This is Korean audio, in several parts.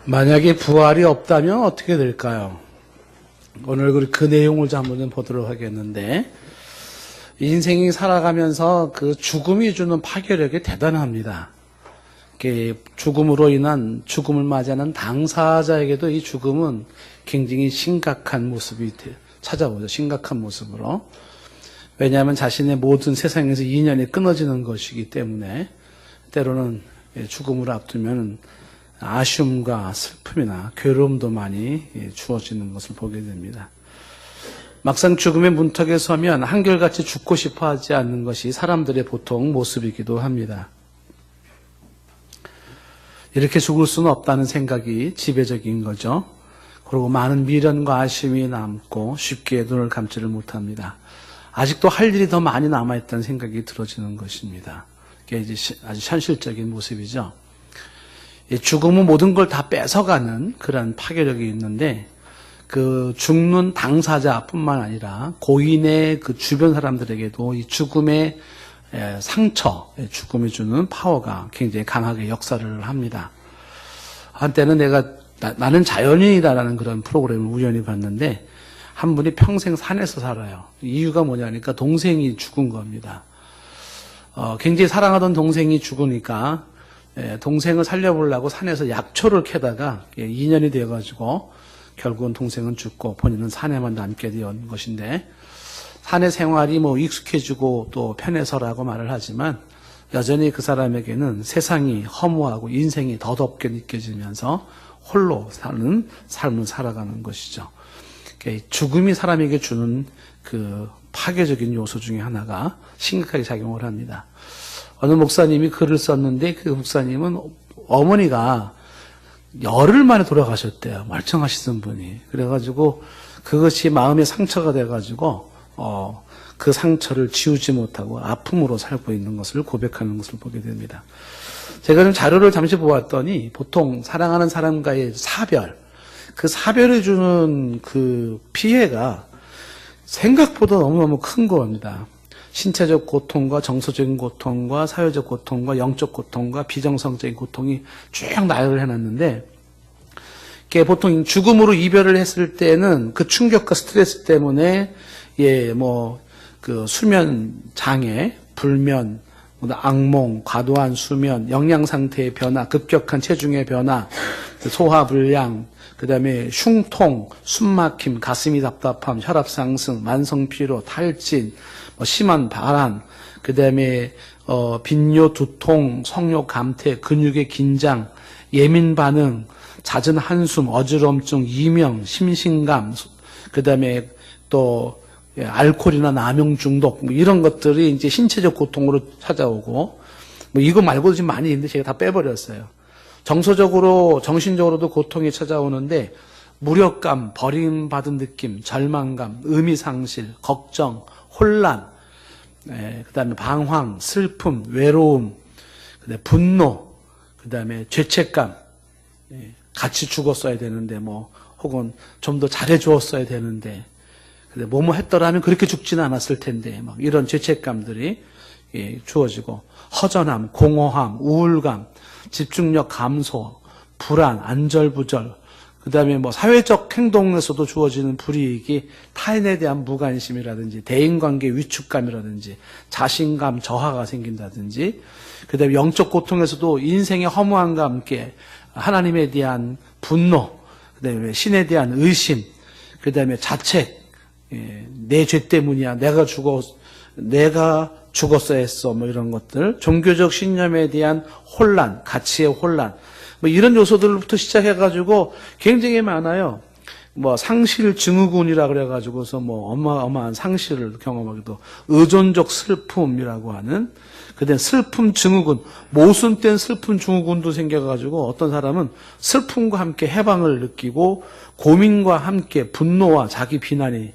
만약에 부활이 없다면 어떻게 될까요? 오늘 그 내용을 한번 보도록 하겠는데, 인생이 살아가면서 그 죽음이 주는 파괴력이 대단합니다. 죽음으로 인한 죽음을 맞이하는 당사자에게도 이 죽음은 굉장히 심각한 모습이 찾아오죠. 심각한 모습으로. 왜냐하면 자신의 모든 세상에서 인연이 끊어지는 것이기 때문에 때로는 죽음을 앞두면 아쉬움과 슬픔이나 괴로움도 많이 주어지는 것을 보게 됩니다. 막상 죽음의 문턱에 서면 한결같이 죽고 싶어 하지 않는 것이 사람들의 보통 모습이기도 합니다. 이렇게 죽을 수는 없다는 생각이 지배적인 거죠. 그리고 많은 미련과 아쉬움이 남고 쉽게 눈을 감지를 못합니다. 아직도 할 일이 더 많이 남아있다는 생각이 들어지는 것입니다. 이게 이제 아주 현실적인 모습이죠. 죽음은 모든 걸 다 뺏어가는 그런 파괴력이 있는데, 그 죽는 당사자뿐만 아니라 고인의 그 주변 사람들에게도 이 죽음의 상처, 죽음이 주는 파워가 굉장히 강하게 역사를 합니다. 한때는 나는 자연인이다라는 그런 프로그램을 우연히 봤는데, 한 분이 평생 산에서 살아요. 이유가 뭐냐니까 동생이 죽은 겁니다. 굉장히 사랑하던 동생이 죽으니까 동생을 살려보려고 산에서 약초를 캐다가 인연이 되어가지고 결국은 동생은 죽고 본인은 산에만 남게 된 것인데, 산의 생활이 익숙해지고 또 편해서라고 말을 하지만 여전히 그 사람에게는 세상이 허무하고 인생이 더덥게 느껴지면서 홀로 사는 삶을 살아가는 것이죠. 죽음이 사람에게 주는 그 파괴적인 요소 중에 하나가 심각하게 작용을 합니다. 어느 목사님이 글을 썼는데, 그 목사님은 어머니가 열흘 만에 돌아가셨대요. 멀쩡하시던 분이. 그래가지고 그것이 마음의 상처가 돼가지고 그 상처를 지우지 못하고 아픔으로 살고 있는 것을 고백하는 것을 보게 됩니다. 제가 좀 자료를 잠시 보았더니 보통 사랑하는 사람과의 사별, 그 사별이 주는 그 피해가 생각보다 너무너무 큰 겁니다. 신체적 고통과 정서적인 고통과 사회적 고통과 영적 고통과 비정상적인 고통이 쭉 나열을 해놨는데, 보통 죽음으로 이별을 했을 때는 그 충격과 스트레스 때문에 그 수면 장애, 불면, 악몽, 과도한 수면, 영양 상태의 변화, 급격한 체중의 변화, 소화 불량, 그 다음에 흉통, 숨막힘, 가슴이 답답함, 혈압 상승, 만성 피로, 탈진, 심한 발한, 그 다음에 빈뇨, 두통, 성욕 감퇴, 근육의 긴장, 예민 반응, 잦은 한숨, 어지럼증, 이명, 심신감, 그 다음에 또 알코올이나 남용 중독, 이런 것들이 이제 신체적 고통으로 찾아오고, 이거 말고도 지금 많이 있는데 제가 다 빼버렸어요. 정서적으로, 정신적으로도 고통이 찾아오는데, 무력감, 버림받은 느낌, 절망감, 의미상실, 걱정, 혼란, 그 다음에 방황, 슬픔, 외로움, 그다음에 분노, 그 다음에 죄책감, 같이 죽었어야 되는데, 혹은 좀 더 잘해주었어야 되는데, 뭐뭐 했더라면 그렇게 죽지는 않았을 텐데, 이런 죄책감들이 주어지고, 허전함, 공허함, 우울감, 집중력 감소, 불안, 안절부절, 그 다음에 사회적 행동에서도 주어지는 불이익이 타인에 대한 무관심이라든지, 대인관계 위축감이라든지, 자신감 저하가 생긴다든지, 그 다음에 영적 고통에서도 인생의 허무함과 함께 하나님에 대한 분노, 그 다음에 신에 대한 의심, 그 다음에 자책, 내 죄 때문이야, 내가 죽었어야 했어, 이런 것들, 종교적 신념에 대한 혼란, 가치의 혼란, 이런 요소들부터 시작해가지고 굉장히 많아요. 상실 증후군이라 그래가지고서 어마어마한 상실을 경험하기도, 의존적 슬픔이라고 하는, 그다음 슬픔 증후군, 모순된 슬픔 증후군도 생겨가지고 어떤 사람은 슬픔과 함께 해방을 느끼고, 고민과 함께 분노와 자기 비난이,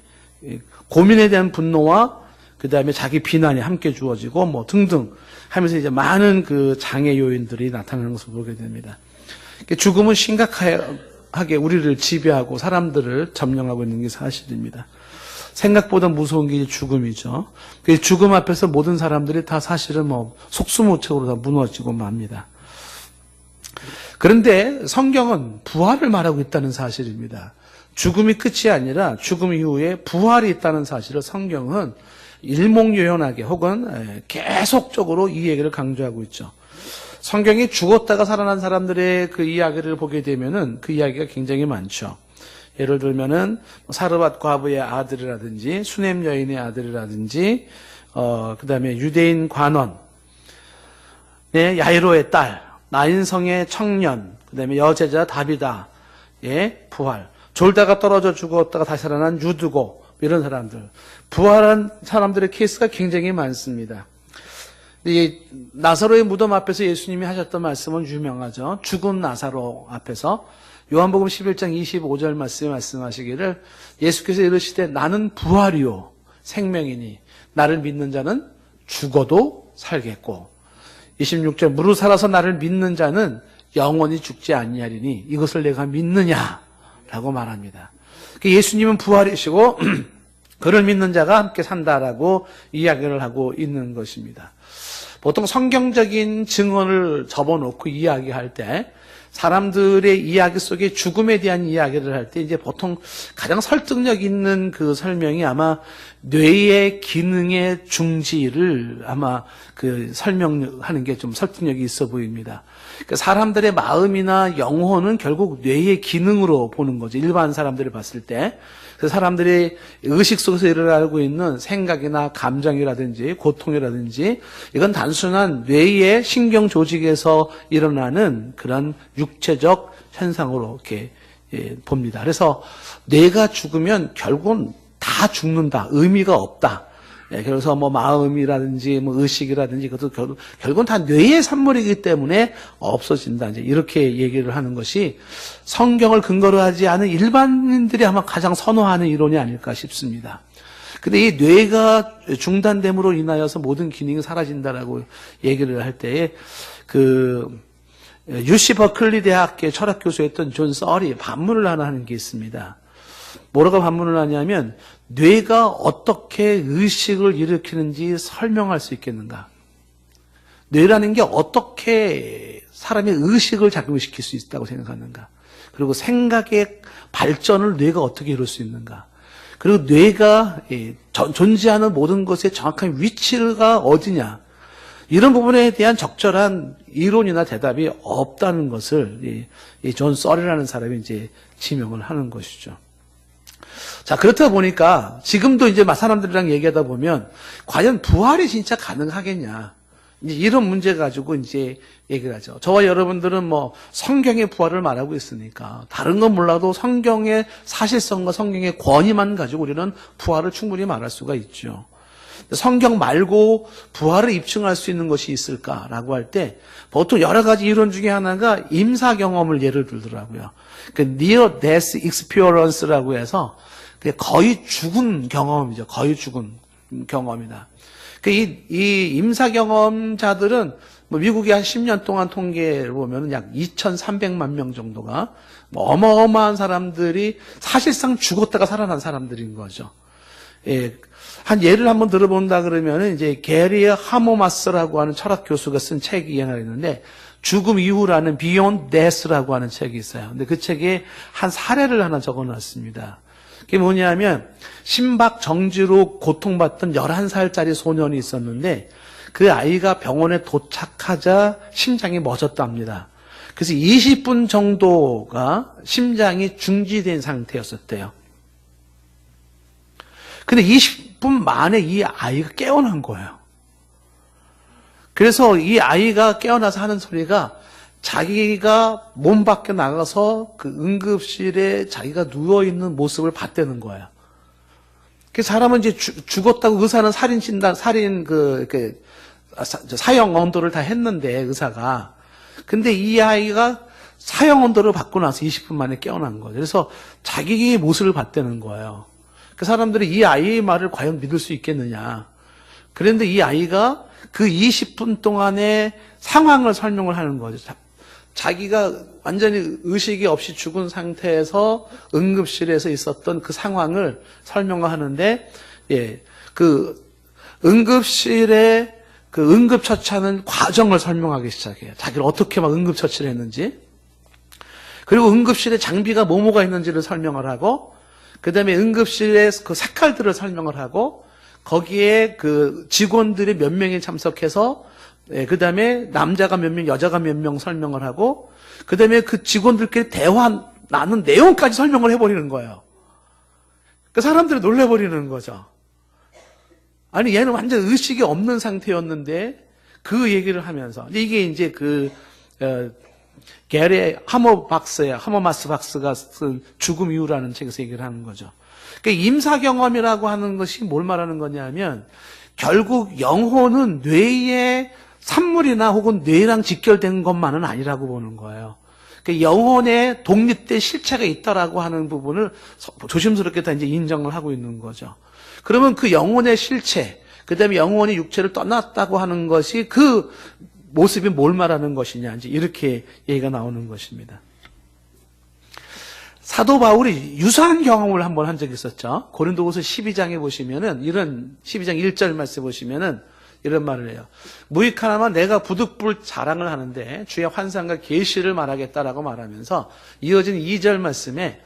고민에 대한 분노와 그 다음에 자기 비난이 함께 주어지고 등등 하면서 이제 많은 그 장애 요인들이 나타나는 것을 보게 됩니다. 죽음은 심각하게 우리를 지배하고 사람들을 점령하고 있는 게 사실입니다. 생각보다 무서운 게 죽음이죠. 죽음 앞에서 모든 사람들이 다 사실은 속수무책으로 다 무너지고 맙니다. 그런데 성경은 부활을 말하고 있다는 사실입니다. 죽음이 끝이 아니라 죽음 이후에 부활이 있다는 사실을 성경은 일목요연하게 혹은 계속적으로 이 얘기를 강조하고 있죠. 성경이 죽었다가 살아난 사람들의 그 이야기를 보게 되면은 그 이야기가 굉장히 많죠. 예를 들면은 사르밧 과부의 아들이라든지 수넴 여인의 아들이라든지 그다음에 유대인 관원, 야이로의 딸, 나인성의 청년, 그다음에 여제자 다비다의 부활, 졸다가 떨어져 죽었다가 다시 살아난 유두고 이런 사람들, 부활한 사람들의 케이스가 굉장히 많습니다. 이 나사로의 무덤 앞에서 예수님이 하셨던 말씀은 유명하죠. 죽은 나사로 앞에서 요한복음 11장 25절 말씀에 말씀하시기를 예수께서 이르시되 나는 부활이요 생명이니 나를 믿는 자는 죽어도 살겠고 26절 무릇 살아서 나를 믿는 자는 영원히 죽지 아니하리니 이것을 내가 믿느냐라고 말합니다. 예수님은 부활이시고 그를 믿는 자가 함께 산다라고 이야기를 하고 있는 것입니다. 보통 성경적인 증언을 접어놓고 이야기할 때 사람들의 이야기 속에 죽음에 대한 이야기를 할 때 이제 보통 가장 설득력 있는 그 설명이 아마 뇌의 기능의 중지를 아마 그 설명하는 게 좀 설득력이 있어 보입니다. 그러니까 사람들의 마음이나 영혼은 결국 뇌의 기능으로 보는 거죠. 일반 사람들을 봤을 때. 그 사람들이 의식 속에서 일어나고 있는 생각이나 감정이라든지 고통이라든지 이건 단순한 뇌의 신경 조직에서 일어나는 그런 육체적 현상으로 이렇게 봅니다. 그래서 뇌가 죽으면 결국은 다 죽는다. 의미가 없다. 그래서 뭐 마음이라든지 뭐 의식이라든지 그것도 결국은 다 뇌의 산물이기 때문에 없어진다. 이제 이렇게 얘기를 하는 것이 성경을 근거로 하지 않은 일반인들이 아마 가장 선호하는 이론이 아닐까 싶습니다. 근데 이 뇌가 중단됨으로 인하여서 모든 기능이 사라진다라고 얘기를 할 때에 그 UC 버클리 대학의 철학 교수였던 존 썰이 반문을 하나 하는 게 있습니다. 뭐라고 반문을 하냐면 뇌가 어떻게 의식을 일으키는지 설명할 수 있겠는가? 뇌라는 게 어떻게 사람의 의식을 작용시킬 수 있다고 생각하는가? 그리고 생각의 발전을 뇌가 어떻게 이룰 수 있는가? 그리고 뇌가 존재하는 모든 것의 정확한 위치가 어디냐? 이런 부분에 대한 적절한 이론이나 대답이 없다는 것을 존 썰이라는 사람이 이제 지명을 하는 것이죠. 자, 그렇다 보니까 지금도 이제 사람들이랑 얘기하다 보면 과연 부활이 진짜 가능하겠냐. 이제 이런 문제 가지고 이제 얘기를 하죠. 저와 여러분들은 뭐 성경의 부활을 말하고 있으니까 다른 건 몰라도 성경의 사실성과 성경의 권위만 가지고 우리는 부활을 충분히 말할 수가 있죠. 성경 말고 부활을 입증할 수 있는 것이 있을까라고 할 때 보통 여러 가지 이론 중에 하나가 임사 경험을 예를 들더라고요. 그 near death experience라고 해서 거의 죽은 경험이죠. 거의 죽은 경험이다. 이 임사 경험자들은 뭐 미국이 한 10년 동안 통계를 보면 약 2,300만 명 정도가 뭐 어마어마한 사람들이 사실상 죽었다가 살아난 사람들인 거죠. 예. 한 예를 한번 들어본다 그러면 이제 게리 하모마스라고 하는 철학 교수가 쓴 책이 하나 있는데 죽음 이후라는 Beyond Death라고 하는 책이 있어요. 근데 그 책에 한 사례를 하나 적어놨습니다. 그게 뭐냐면 심박 정지로 고통받던 11살짜리 소년이 있었는데 그 아이가 병원에 도착하자 심장이 멎었답니다. 그래서 20분 정도가 심장이 중지된 상태였었대요. 근데 20분 만에 이 아이가 깨어난 거예요. 그래서 이 아이가 깨어나서 하는 소리가 자기가 몸 밖에 나가서 그 응급실에 자기가 누워있는 모습을 봤다는 거예요. 그 사람은 이제 죽었다고 의사는 사형 언도를 다 했는데 의사가. 근데 이 아이가 사형 언도를 받고 나서 20분 만에 깨어난 거예요. 그래서 자기의 모습을 봤다는 거예요. 그 사람들이 이 아이의 말을 과연 믿을 수 있겠느냐. 그런데 이 아이가 그 20분 동안의 상황을 설명을 하는 거죠. 자기가 완전히 의식이 없이 죽은 상태에서 응급실에서 있었던 그 상황을 설명하는데, 그 응급실에 그 응급처치하는 과정을 설명하기 시작해요. 자기를 어떻게 막 응급처치를 했는지. 그리고 응급실에 장비가 뭐가 있는지를 설명을 하고, 그 다음에 응급실의 그 색깔들을 설명을 하고, 거기에 그 직원들이 몇 명이 참석해서, 그 다음에 남자가 몇 명, 여자가 몇 명 설명을 하고, 그 다음에 그 직원들끼리 대화 나눈 내용까지 설명을 해버리는 거예요. 그 사람들이 놀래버리는 거죠. 아니, 얘는 완전 의식이 없는 상태였는데, 그 얘기를 하면서, 이게 이제 게리 하머마스 박스가 쓴 죽음 이유라는 책에서 얘기를 하는 거죠. 그러니까 임사 경험이라고 하는 것이 뭘 말하는 거냐면, 결국 영혼은 뇌의 산물이나 혹은 뇌랑 직결된 것만은 아니라고 보는 거예요. 그러니까 영혼의 독립된 실체가 있다라고 하는 부분을 조심스럽게 다 이제 인정을 하고 있는 거죠. 그러면 그 영혼의 실체, 그 다음에 영혼이 육체를 떠났다고 하는 것이 그 모습이 뭘 말하는 것이냐, 이제 이렇게 얘기가 나오는 것입니다. 사도 바울이 유사한 경험을 한번 한 적이 있었죠. 고린도후서 12장에 보시면은, 이런 12장 1절 말씀 보시면은 이런 말을 해요. 무익하나마 내가 부득불 자랑을 하는데 주의 환상과 계시를 말하겠다라고 말하면서 이어진 2절 말씀에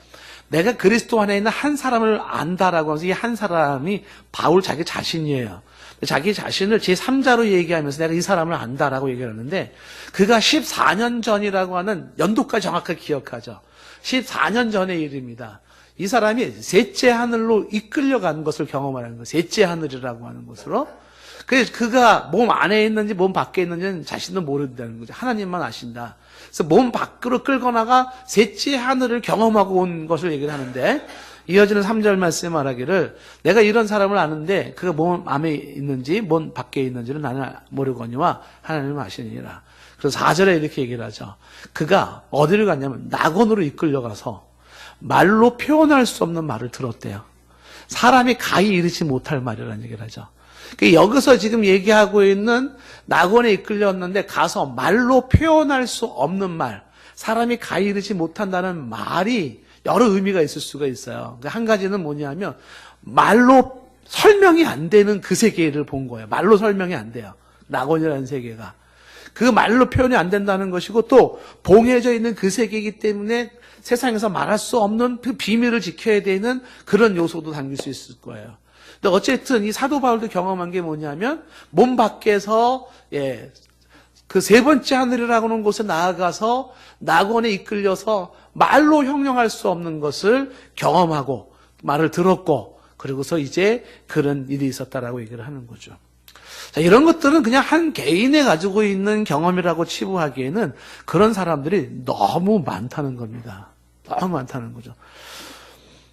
내가 그리스도 안에 있는 한 사람을 안다라고 하면서 이 한 사람이 바울 자기 자신이에요. 자기 자신을 제3자로 얘기하면서 내가 이 사람을 안다라고 얘기를 하는데, 그가 14년 전이라고 하는 연도까지 정확하게 기억하죠. 14년 전의 일입니다. 이 사람이 셋째 하늘로 이끌려간 것을 경험하는 거예요. 셋째 하늘이라고 하는 것으로. 그래서 그가 몸 안에 있는지 몸 밖에 있는지는 자신도 모른다는 거죠. 하나님만 아신다. 그래서 몸 밖으로 끌고 나가 셋째 하늘을 경험하고 온 것을 얘기를 하는데, 이어지는 3절 말씀에 말하기를 내가 이런 사람을 아는데 그가 몸 안에 있는지 몸 밖에 있는지는 나는 모르거니와 하나님은 아시니라. 그래서 4절에 이렇게 얘기를 하죠. 그가 어디를 갔냐면 낙원으로 이끌려가서 말로 표현할 수 없는 말을 들었대요. 사람이 가히 이르지 못할 말이라는 얘기를 하죠. 여기서 지금 얘기하고 있는 낙원에 이끌렸는데 가서 말로 표현할 수 없는 말, 사람이 가히 이르지 못한다는 말이 여러 의미가 있을 수가 있어요. 한 가지는 뭐냐면 말로 설명이 안 되는 그 세계를 본 거예요. 말로 설명이 안 돼요. 낙원이라는 세계가. 그 말로 표현이 안 된다는 것이고, 또 봉해져 있는 그 세계이기 때문에 세상에서 말할 수 없는 그 비밀을 지켜야 되는 그런 요소도 담길 수 있을 거예요. 근데 어쨌든 이 사도 바울도 경험한 게 뭐냐면 몸 밖에서 그 세 번째 하늘이라고 하는 곳에 나아가서 낙원에 이끌려서 말로 형용할 수 없는 것을 경험하고 말을 들었고, 그리고서 이제 그런 일이 있었다라고 얘기를 하는 거죠. 자, 이런 것들은 그냥 한 개인이 가지고 있는 경험이라고 치부하기에는 그런 사람들이 너무 많다는 겁니다. 너무 많다는 거죠.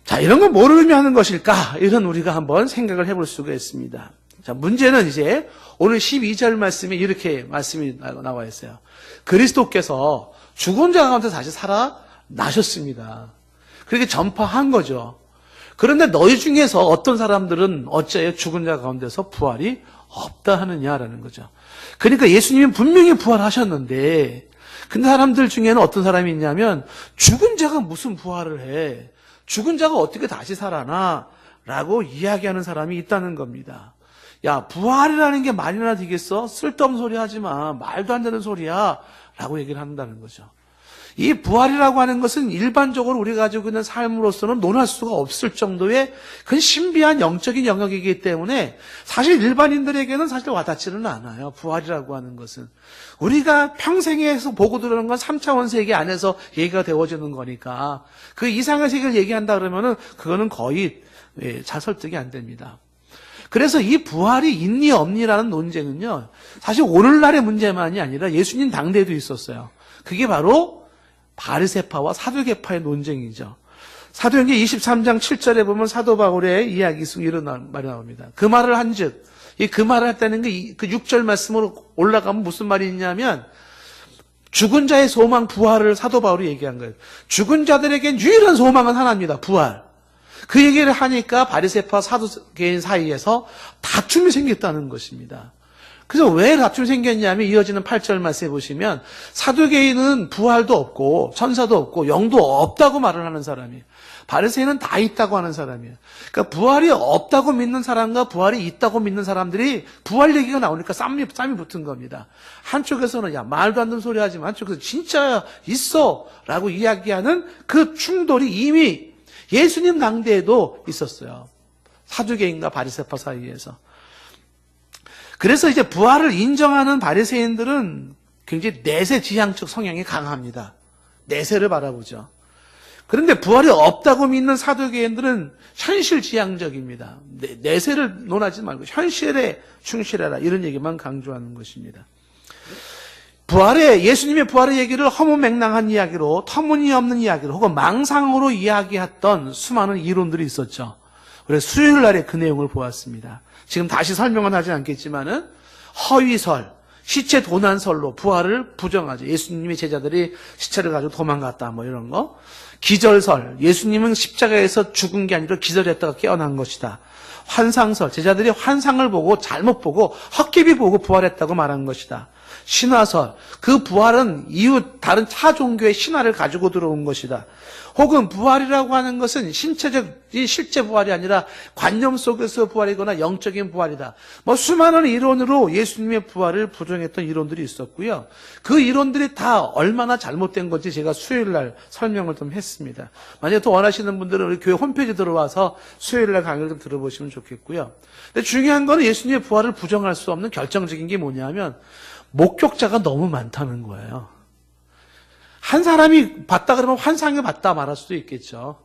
자, 이런 건 뭘 의미하는 것일까? 이런 우리가 한번 생각을 해볼 수가 있습니다. 자, 문제는 이제 오늘 12절 말씀에 이렇게 말씀이 나와 있어요. 그리스도께서 죽은 자 가운데 다시 살아나셨습니다. 그렇게 전파한 거죠. 그런데 너희 중에서 어떤 사람들은 어째 죽은 자 가운데서 부활이 없다 하느냐라는 거죠. 그러니까 예수님은 분명히 부활하셨는데, 근데 사람들 중에는 어떤 사람이 있냐면 죽은 자가 무슨 부활을 해? 죽은 자가 어떻게 다시 살아나? 라고 이야기하는 사람이 있다는 겁니다. 야, 부활이라는 게 말이나 되겠어? 쓸데없는 소리 하지 마. 말도 안 되는 소리야. 라고 얘기를 한다는 거죠. 이 부활이라고 하는 것은 일반적으로 우리가 가지고 있는 삶으로서는 논할 수가 없을 정도의 그 신비한 영적인 영역이기 때문에 사실 일반인들에게는 사실 와닿지는 않아요. 부활이라고 하는 것은. 우리가 평생에서 보고 들어오는 건 3차원 세계 안에서 얘기가 되어지는 거니까 그 이상의 세계를 얘기한다 그러면은 그거는 거의 잘 설득이 안 됩니다. 그래서 이 부활이 있니 없니라는 논쟁은요, 사실 오늘날의 문제만이 아니라 예수님 당대에도 있었어요. 그게 바로 바리새파와 사두개파의 논쟁이죠. 사도행전 23장 7절에 보면 사도 바울의 이야기 속에 이런 말이 나옵니다. 그 말을 한즉, 그 말을 했다는 게 그 6절 말씀으로 올라가면 무슨 말이 있냐면 죽은 자의 소망 부활을 사도 바울이 얘기한 거예요. 죽은 자들에겐 유일한 소망은 하나입니다. 부활. 그 얘기를 하니까 바리새파 사두개인 사이에서 다툼이 생겼다는 것입니다. 그래서 왜 다툼이 생겼냐면 이어지는 8절 말씀에 보시면 사두개인은 부활도 없고 천사도 없고 영도 없다고 말을 하는 사람이에요. 바리새인은 다 있다고 하는 사람이에요. 그러니까 부활이 없다고 믿는 사람과 부활이 있다고 믿는 사람들이 부활 얘기가 나오니까 쌈이 붙은 겁니다. 한쪽에서는 야 말도 안 되는 소리 하지만 한쪽에서 진짜 있어 라고 이야기하는 그 충돌이 이미 예수님 당대에도 있었어요. 사두개인과 바리새파 사이에서. 그래서 이제 부활을 인정하는 바리새인들은 굉장히 내세 지향적 성향이 강합니다. 내세를 바라보죠. 그런데 부활이 없다고 믿는 사두개인들은 현실 지향적입니다. 내세를 논하지 말고 현실에 충실해라 이런 얘기만 강조하는 것입니다. 예수님의 부활의 얘기를 허무맹랑한 이야기로 터무니없는 이야기로 혹은 망상으로 이야기했던 수많은 이론들이 있었죠. 그래서 수요일 날에 그 내용을 보았습니다. 지금 다시 설명은 하지 않겠지만은 허위설, 시체 도난설로 부활을 부정하죠. 예수님의 제자들이 시체를 가지고 도망갔다 뭐 이런 거. 기절설, 예수님은 십자가에서 죽은 게 아니라 기절했다가 깨어난 것이다. 환상설, 제자들이 환상을 보고 잘못 보고 헛개비 보고 부활했다고 말한 것이다. 신화설, 그 부활은 이웃 다른 타 종교의 신화를 가지고 들어온 것이다. 혹은 부활이라고 하는 것은 신체적인 실제 부활이 아니라 관념 속에서 부활이거나 영적인 부활이다. 뭐 수많은 이론으로 예수님의 부활을 부정했던 이론들이 있었고요. 그 이론들이 다 얼마나 잘못된 건지 제가 수요일 날 설명을 좀 했습니다. 만약에 또 원하시는 분들은 우리 교회 홈페이지 들어와서 수요일 날 강의를 좀 들어보시면 좋겠고요. 근데 중요한 거는 예수님의 부활을 부정할 수 없는 결정적인 게 뭐냐면 목격자가 너무 많다는 거예요. 한 사람이 봤다 그러면 환상에 봤다 말할 수도 있겠죠.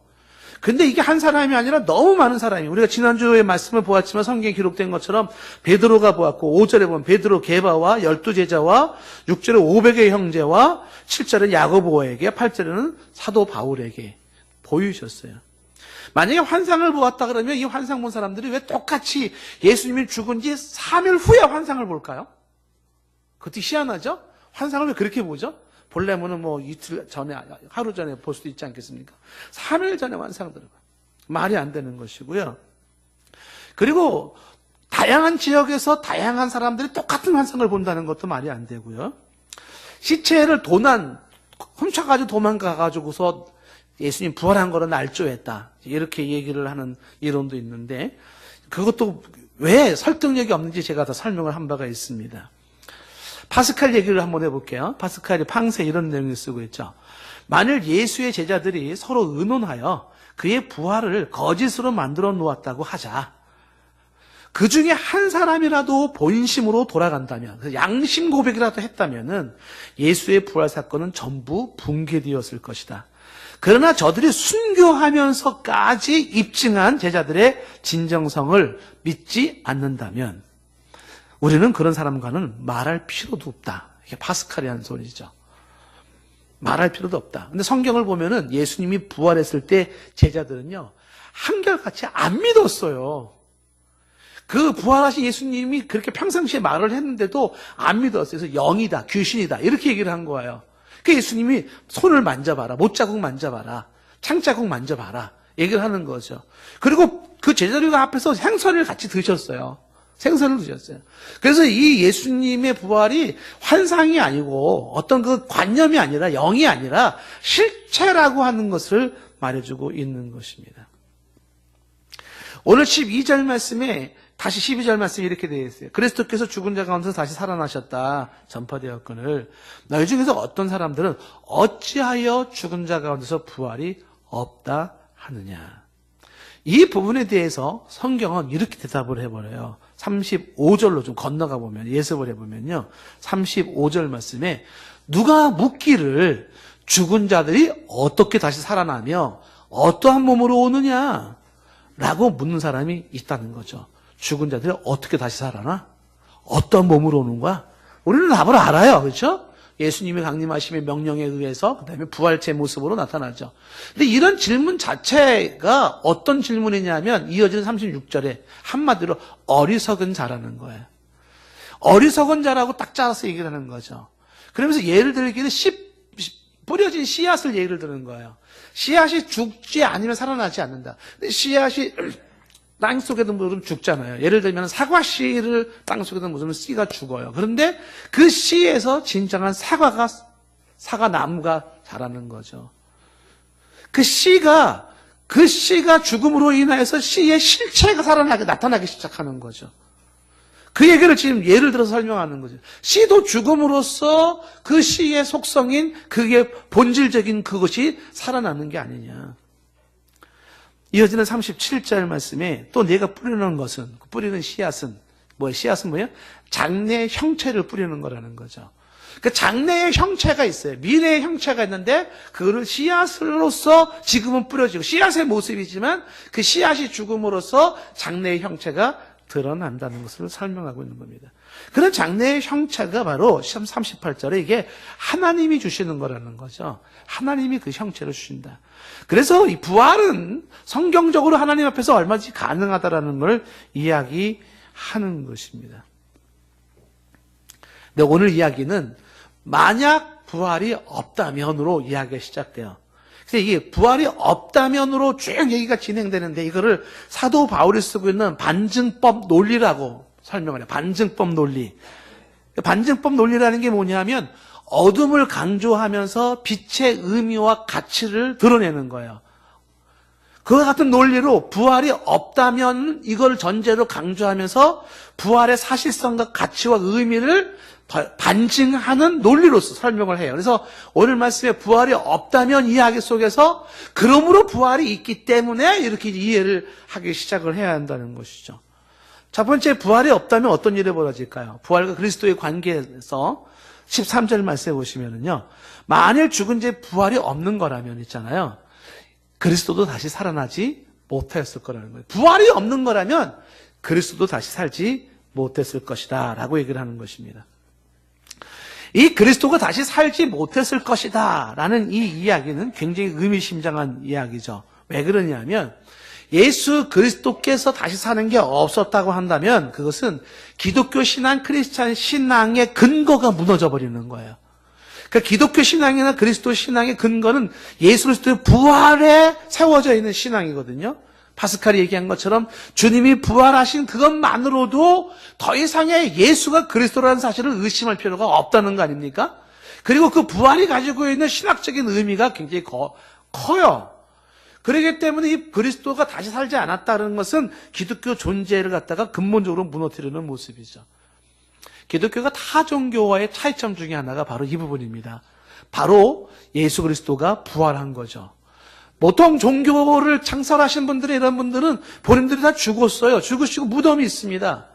근데 이게 한 사람이 아니라 너무 많은 사람이, 우리가 지난주에 말씀을 보았지만 성경에 기록된 것처럼 베드로가 보았고 5절에 보면 베드로 게바와 12제자와 6절에 500의 형제와 7절에 야고보에게 8절에는 사도 바울에게 보이셨어요. 만약에 환상을 보았다 그러면 이 환상 본 사람들이 왜 똑같이 예수님이 죽은 지 3일 후에 환상을 볼까요? 그것도 희한하죠? 환상을 왜 그렇게 보죠? 보려면은 뭐 이틀 전에, 하루 전에 볼 수도 있지 않겠습니까? 3일 전에 환상 들어가. 말이 안 되는 것이고요. 그리고 다양한 지역에서 다양한 사람들이 똑같은 환상을 본다는 것도 말이 안 되고요. 시체를 훔쳐가지고 도망가가지고서 예수님 부활한 거를 날조했다. 이렇게 얘기를 하는 이론도 있는데, 그것도 왜 설득력이 없는지 제가 다 설명을 한 바가 있습니다. 파스칼 얘기를 한번 해볼게요. 파스칼이 팡세 이런 내용을 쓰고 있죠. 만일 예수의 제자들이 서로 의논하여 그의 부활을 거짓으로 만들어 놓았다고 하자. 그 중에 한 사람이라도 본심으로 돌아간다면, 양심 고백이라도 했다면은 예수의 부활 사건은 전부 붕괴되었을 것이다. 그러나 저들이 순교하면서까지 입증한 제자들의 진정성을 믿지 않는다면 우리는 그런 사람과는 말할 필요도 없다. 이게 파스칼이 하는 소리죠. 말할 필요도 없다. 근데 성경을 보면은 예수님이 부활했을 때 제자들은요, 한결같이 안 믿었어요. 그 부활하신 예수님이 그렇게 평상시에 말을 했는데도 안 믿었어요. 그래서 영이다, 귀신이다, 이렇게 얘기를 한 거예요. 그 예수님이 손을 만져봐라, 못자국 만져봐라, 창자국 만져봐라, 얘기를 하는 거죠. 그리고 그 제자들 앞에서 생선을 같이 드셨어요. 생선을 드셨어요. 그래서 이 예수님의 부활이 환상이 아니고 어떤 그 관념이 아니라 영이 아니라 실체라고 하는 것을 말해주고 있는 것입니다. 오늘 12절 말씀에 다시 12절 말씀이 이렇게 되어 있어요. 그리스도께서 죽은 자 가운데서 다시 살아나셨다 전파되었거늘 너희 중에서 어떤 사람들은 어찌하여 죽은 자 가운데서 부활이 없다 하느냐. 이 부분에 대해서 성경은 이렇게 대답을 해버려요. 35절로 좀 건너가 보면, 예습을 해보면요. 35절 말씀에 누가 묻기를 죽은 자들이 어떻게 다시 살아나며 어떠한 몸으로 오느냐 라고 묻는 사람이 있다는 거죠. 죽은 자들이 어떻게 다시 살아나? 어떤 몸으로 오는 거야? 우리는 답을 알아요. 그렇죠? 예수님이 강림하심의 명령에 의해서 그다음에 부활체 모습으로 나타나죠. 근데 이런 질문 자체가 어떤 질문이냐면 이어지는 36절에 한마디로 어리석은 자라는 거예요. 어리석은 자라고 딱 짜서 얘기를 하는 거죠. 그러면서 예를 들기는 뿌려진 씨앗을 예를 드는 거예요. 씨앗이 죽지 않으면 살아나지 않는다. 근데 씨앗이 땅속에 묻으면 죽잖아요. 예를 들면 사과 씨를 땅속에 묻으면 씨가 죽어요. 그런데 그 씨에서 진정한 사과 나무가 자라는 거죠. 그 씨가 죽음으로 인해서 씨의 실체가 나타나기 시작하는 거죠. 그 얘기를 지금 예를 들어서 설명하는 거죠. 씨도 죽음으로써 그 씨의 속성인 그게 본질적인 그것이 살아나는 게 아니냐. 이어지는 37절 말씀에 또 내가 뿌리는 것은, 뿌리는 씨앗은 뭐예요? 장래의 형체를 뿌리는 거라는 거죠. 그 장래의 형체가 있어요. 미래의 형체가 있는데 그거를 씨앗으로서 지금은 뿌려지고 씨앗의 모습이지만 그 씨앗이 죽음으로써 장래의 형체가 드러난다는 것을 설명하고 있는 겁니다. 그런 장래의 형체가 바로 38절에 이게 하나님이 주시는 거라는 거죠. 하나님이 그 형체를 주신다. 그래서 이 부활은 성경적으로 하나님 앞에서 얼마든지 가능하다라는 걸 이야기하는 것입니다. 근데 오늘 이야기는 만약 부활이 없다면으로 이야기가 시작돼요. 그래서 이게 부활이 없다면으로 쭉 얘기가 진행되는데 이거를 사도 바울이 쓰고 있는 반증법 논리라고 설명을 해요. 반증법 논리. 반증법 논리라는 게 뭐냐면 어둠을 강조하면서 빛의 의미와 가치를 드러내는 거예요. 그와 같은 논리로 부활이 없다면 이걸 전제로 강조하면서 부활의 사실성과 가치와 의미를 반증하는 논리로서 설명을 해요. 그래서 오늘 말씀에 부활이 없다면 이야기 속에서 그러므로 부활이 있기 때문에 이렇게 이해를 하기 시작을 해야 한다는 것이죠. 첫 번째, 부활이 없다면 어떤 일이 벌어질까요? 부활과 그리스도의 관계에서 13절 말씀에 보시면은요, 만일 죽은 지 부활이 없는 거라면 있잖아요. 그리스도도 다시 살아나지 못했을 거라는 거예요. 부활이 없는 거라면 그리스도도 다시 살지 못했을 것이다 라고 얘기를 하는 것입니다. 이 그리스도가 다시 살지 못했을 것이다 라는 이 이야기는 굉장히 의미심장한 이야기죠. 왜 그러냐면 예수 그리스도께서 다시 사는 게 없었다고 한다면 그것은 기독교 신앙, 크리스찬 신앙의 근거가 무너져 버리는 거예요. 그러니까 기독교 신앙이나 그리스도 신앙의 근거는 예수 그리스도의 부활에 세워져 있는 신앙이거든요. 파스칼이 얘기한 것처럼 주님이 부활하신 그것만으로도 더 이상의 예수가 그리스도라는 사실을 의심할 필요가 없다는 거 아닙니까? 그리고 그 부활이 가지고 있는 신학적인 의미가 굉장히 커요. 그렇기 때문에 이 그리스도가 다시 살지 않았다는 것은 기독교 존재를 갖다가 근본적으로 무너뜨리는 모습이죠. 기독교가 타 종교와의 차이점 중에 하나가 바로 이 부분입니다. 바로 예수 그리스도가 부활한 거죠. 보통 종교를 창설하신 분들이 이런 분들은 본인들이 다 죽었어요. 죽으시고 무덤이 있습니다.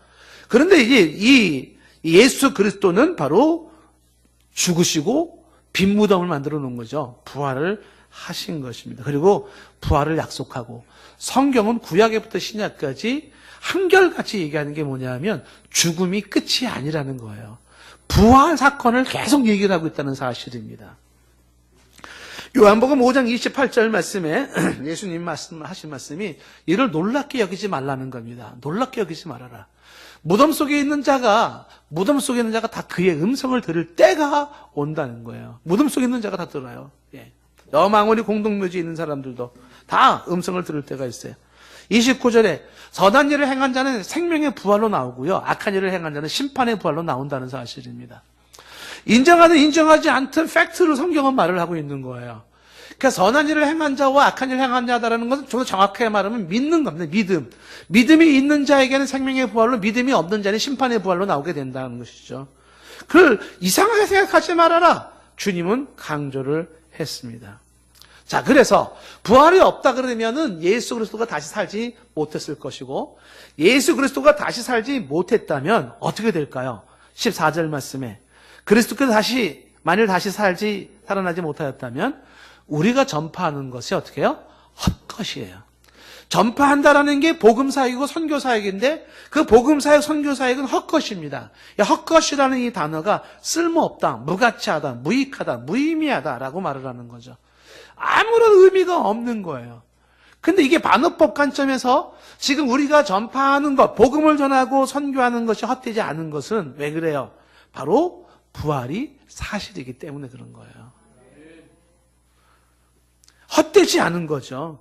그런데 이 예수 그리스도는 바로 죽으시고 빈 무덤을 만들어 놓은 거죠. 부활을 하신 것입니다. 그리고 부활을 약속하고 성경은 구약에부터 신약까지 한결같이 얘기하는 게 뭐냐면 죽음이 끝이 아니라는 거예요. 부활 사건을 계속 얘기를 하고 있다는 사실입니다. 요한복음 5장 28절 말씀에 예수님 하신 말씀이 이를 놀랍게 여기지 말라는 겁니다. 놀랍게 여기지 말아라. 무덤 속에 있는 자가 다 그의 음성을 들을 때가 온다는 거예요. 무덤 속에 있는 자가 다 들어요. 여망원이 공동묘지에 있는 사람들도 다 음성을 들을 때가 있어요. 29절에 선한 일을 행한 자는 생명의 부활로 나오고요. 악한 일을 행한 자는 심판의 부활로 나온다는 사실입니다. 인정하든 인정하지 않든 팩트로 성경은 말을 하고 있는 거예요. 그러니까 선한 일을 행한 자와 악한 일을 행한 자다라는 것은 좀 더 정확하게 말하면 믿는 겁니다. 믿음이 있는 자에게는 생명의 부활로, 믿음이 없는 자는 심판의 부활로 나오게 된다는 것이죠. 그걸 이상하게 생각하지 말아라. 주님은 강조를 했습니다. 자, 그래서 부활이 없다 그러면은 예수 그리스도가 다시 살지 못했을 것이고, 예수 그리스도가 다시 살지 못했다면 어떻게 될까요? 14절 말씀에 그리스도께서 만일 다시 살아나지 못하였다면 우리가 전파하는 것이 어떻게 해요? 헛것이에요. 전파한다라는 게 복음사역이고 선교사역인데 그 복음사역, 선교사역은 헛것입니다. 헛것이라는 이 단어가 쓸모없다, 무가치하다, 무익하다, 무의미하다라고 말을 하는 거죠. 아무런 의미가 없는 거예요. 근데 이게 반어법 관점에서 지금 우리가 전파하는 것, 복음을 전하고 선교하는 것이 헛되지 않은 것은 왜 그래요? 바로 부활이 사실이기 때문에 그런 거예요. 헛되지 않은 거죠.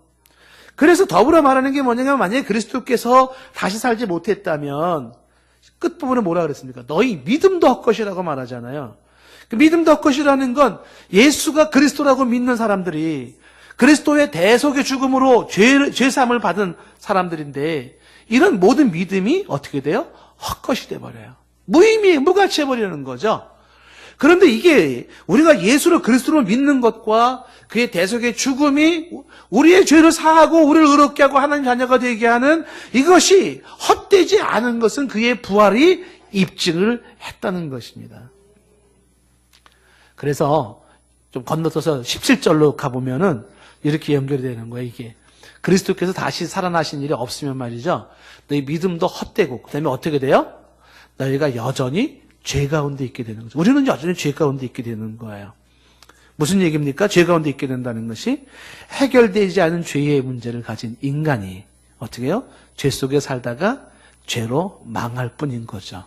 그래서 더불어 말하는 게 뭐냐면 만약에 그리스도께서 다시 살지 못했다면 끝부분에 뭐라 그랬습니까? 너희 믿음도 헛것이라고 말하잖아요. 그 믿음도 헛것이라는 건 예수가 그리스도라고 믿는 사람들이 그리스도의 대속의 죽음으로 죄사함을 받은 사람들인데 이런 모든 믿음이 어떻게 돼요? 헛것이 돼버려요. 무의미해, 무가치해버리는 거죠. 그런데 이게 우리가 예수를 그리스도로 믿는 것과 그의 대속의 죽음이 우리의 죄를 사하고 우리를 의롭게 하고 하나님 자녀가 되게 하는 이것이 헛되지 않은 것은 그의 부활이 입증을 했다는 것입니다. 그래서 좀 건너서 17절로 가보면은 이렇게 연결이 되는 거예요, 이게. 그리스도께서 다시 살아나신 일이 없으면 말이죠. 너희 믿음도 헛되고, 그 다음에 어떻게 돼요? 너희가 여전히 죄 가운데 있게 되는 거죠. 우리는 여전히 죄 가운데 있게 되는 거예요. 무슨 얘기입니까? 죄 가운데 있게 된다는 것이 해결되지 않은 죄의 문제를 가진 인간이 어떻게 해요? 죄 속에 살다가 죄로 망할 뿐인 거죠.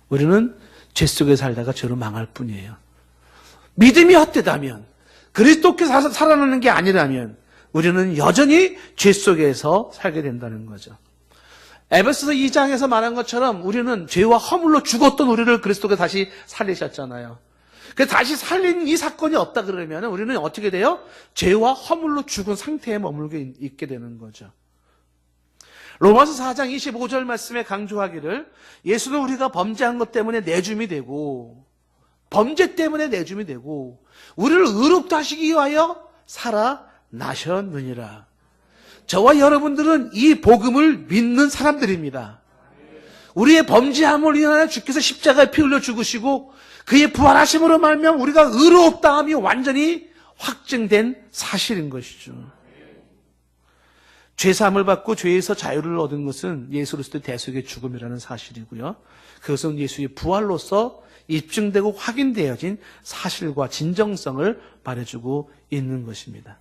우리는 죄 속에 살다가 죄로 망할 뿐이에요. 믿음이 헛되다면, 그리스도께서 살아나는 게 아니라면 우리는 여전히 죄 속에서 살게 된다는 거죠. 에베소서 2장에서 말한 것처럼 우리는 죄와 허물로 죽었던 우리를 그리스도가 다시 살리셨잖아요. 그래서 다시 살린 이 사건이 없다 그러면 우리는 어떻게 돼요? 죄와 허물로 죽은 상태에 머물게 있게 되는 거죠. 로마서 4장 25절 말씀에 강조하기를 예수는 우리가 범죄한 것 때문에 내줌이 되고 범죄 때문에 내줌이 되고 우리를 의롭다 하시기 위하여 살아나셨느니라. 저와 여러분들은 이 복음을 믿는 사람들입니다. 우리의 범죄함을 인하여 주께서 십자가에 피 흘려 죽으시고 그의 부활하심으로 말미암아 우리가 의롭다함이 완전히 확증된 사실인 것이죠. 죄사함을 받고 죄에서 자유를 얻은 것은 예수 그리스도의 대속의 죽음이라는 사실이고요. 그것은 예수의 부활로서 입증되고 확인되어진 사실과 진정성을 말해주고 있는 것입니다.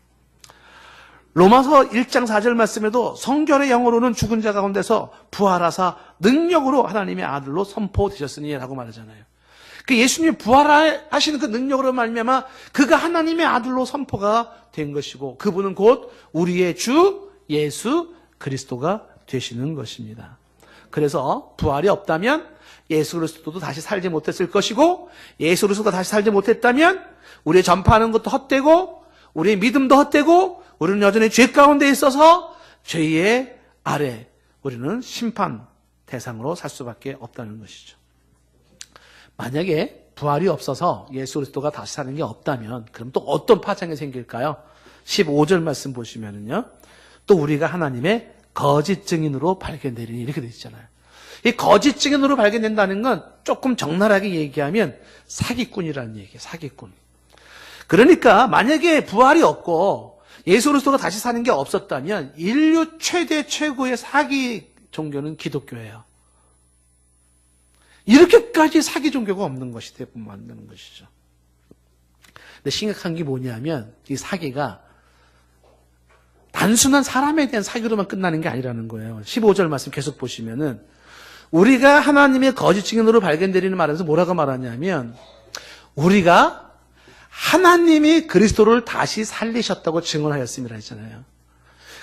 로마서 1장 4절 말씀에도 성결의 영으로는 죽은 자 가운데서 부활하사 능력으로 하나님의 아들로 선포되셨으니 라고 말하잖아요. 그 예수님이 부활하시는 그 능력으로 말미암아 그가 하나님의 아들로 선포가 된 것이고 그분은 곧 우리의 주 예수 그리스도가 되시는 것입니다. 그래서 부활이 없다면 예수 그리스도도 다시 살지 못했을 것이고 예수 그리스도가 다시 살지 못했다면 우리의 전파하는 것도 헛되고 우리의 믿음도 헛되고 우리는 여전히 죄 가운데 있어서 죄의 아래 우리는 심판 대상으로 살 수밖에 없다는 것이죠. 만약에 부활이 없어서 예수 그리스도가 다시 사는 게 없다면 그럼 또 어떤 파장이 생길까요? 15절 말씀 보시면은요. 또 우리가 하나님의 거짓 증인으로 발견되리니 이렇게 되어 있잖아요. 이 거짓 증인으로 발견된다는 건 조금 적나라하게 얘기하면 사기꾼이라는 얘기예요. 사기꾼. 그러니까 만약에 부활이 없고 예수 그리스도가 다시 사는 게 없었다면 인류 최대 최고의 사기 종교는 기독교예요. 이렇게까지 사기 종교가 없는 것이 대부분 만드는 것이죠. 근데 심각한 게 뭐냐면 이 사기가 단순한 사람에 대한 사기로만 끝나는 게 아니라는 거예요. 15절 말씀 계속 보시면은 우리가 하나님의 거짓 증인으로 발견되리는 말에서 뭐라고 말하냐면 우리가 하나님이 그리스도를 다시 살리셨다고 증언하였습니다 했잖아요.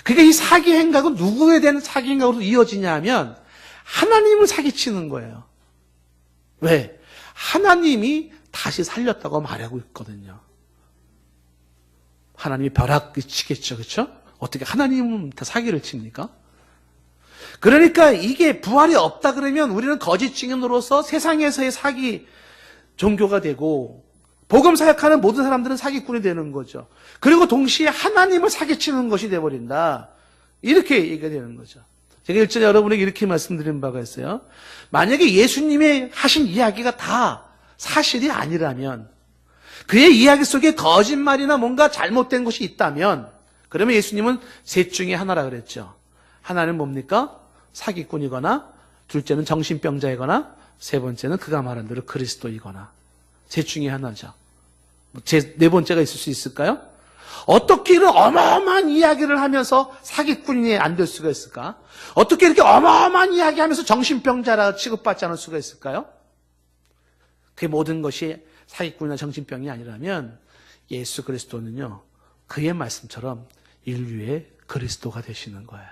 그러니까 이 사기 행각은 누구에 대한 사기 행각으로 이어지냐 하면 하나님을 사기치는 거예요. 왜? 하나님이 다시 살렸다고 말하고 있거든요. 하나님이 벼락을 치겠죠. 그렇죠? 어떻게 하나님은 다 사기를 칩니까? 그러니까 이게 부활이 없다 그러면 우리는 거짓 증인으로서 세상에서의 사기 종교가 되고 복음 사역하는 모든 사람들은 사기꾼이 되는 거죠. 그리고 동시에 하나님을 사기치는 것이 되어버린다. 이렇게 얘기가 되는 거죠. 제가 일전에 여러분에게 이렇게 말씀드린 바가 있어요. 만약에 예수님의 하신 이야기가 다 사실이 아니라면 그의 이야기 속에 거짓말이나 뭔가 잘못된 것이 있다면 그러면 예수님은 셋 중에 하나라 그랬죠. 하나는 뭡니까? 사기꾼이거나 둘째는 정신병자이거나 세 번째는 그가 말한 대로 그리스도이거나 셋 중에 하나죠. 네 번째가 있을 수 있을까요? 어떻게 이런 어마어마한 이야기를 하면서 사기꾼이 안 될 수가 있을까? 어떻게 이렇게 어마어마한 이야기하면서 정신병자라 취급받지 않을 수가 있을까요? 그 모든 것이 사기꾼이나 정신병이 아니라면 예수 그리스도는요. 그의 말씀처럼 인류의 그리스도가 되시는 거예요.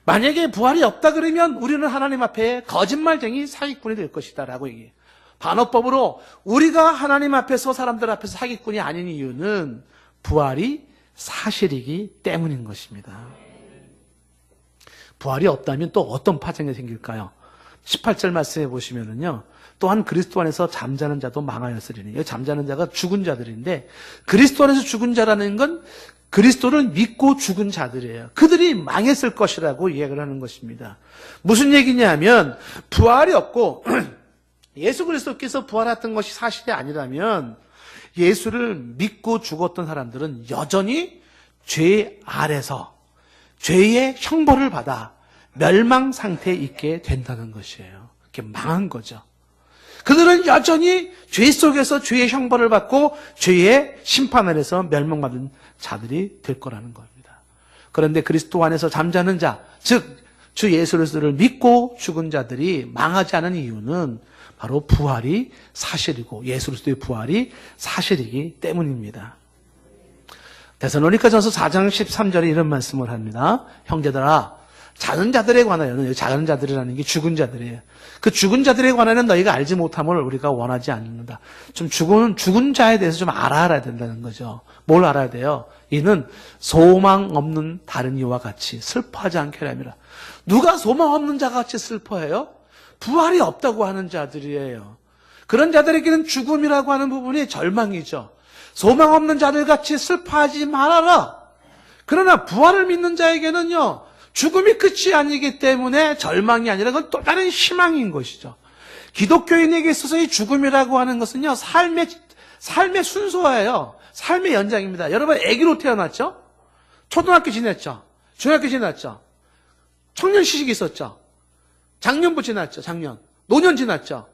만약에 부활이 없다 그러면 우리는 하나님 앞에 거짓말쟁이 사기꾼이 될 것이다 라고 얘기해요. 반어법으로 우리가 하나님 앞에서 사람들 앞에서 사기꾼이 아닌 이유는 부활이 사실이기 때문인 것입니다. 부활이 없다면 또 어떤 파장이 생길까요? 18절 말씀해 보시면은요. 또한 그리스도 안에서 잠자는 자도 망하였으리니. 여기 잠자는 자가 죽은 자들인데 그리스도 안에서 죽은 자라는 건 그리스도를 믿고 죽은 자들이에요. 그들이 망했을 것이라고 이야기를 하는 것입니다. 무슨 얘기냐면 부활이 없고 예수 그리스도께서 부활했던 것이 사실이 아니라면 예수를 믿고 죽었던 사람들은 여전히 죄 아래서 죄의 형벌을 받아 멸망 상태에 있게 된다는 것이에요. 이렇게 망한 거죠. 그들은 여전히 죄 속에서 죄의 형벌을 받고 죄의 심판 아래서 멸망받은 자들이 될 거라는 겁니다. 그런데 그리스도 안에서 잠자는 자, 즉 주 예수 그리스도를 믿고 죽은 자들이 망하지 않은 이유는 바로 부활이 사실이고 예수 그리스도의 부활이 사실이기 때문입니다. 데살로니가전서 4장 13절에 이런 말씀을 합니다. 형제들아, 자는 자들에 관하여는, 자는 자들이라는 게 죽은 자들이에요. 그 죽은 자들에 관하여는 너희가 알지 못함을 우리가 원하지 않는다. 좀 죽은 자에 대해서 좀 알아야 된다는 거죠. 뭘 알아야 돼요? 이는 소망 없는 다른 이와 같이 슬퍼하지 않게 하려니라. 누가 소망 없는 자 같이 슬퍼해요? 부활이 없다고 하는 자들이에요. 그런 자들에게는 죽음이라고 하는 부분이 절망이죠. 소망 없는 자들 같이 슬퍼하지 말아라. 그러나 부활을 믿는 자에게는요, 죽음이 끝이 아니기 때문에 절망이 아니라 그건 또 다른 희망인 것이죠. 기독교인에게 있어서 이 죽음이라고 하는 것은요, 삶의 순서예요. 삶의 연장입니다. 여러분, 아기로 태어났죠? 초등학교 지냈죠? 중학교 지났죠? 청년 시식이 있었죠? 작년부 지났죠? 작년. 노년 지났죠?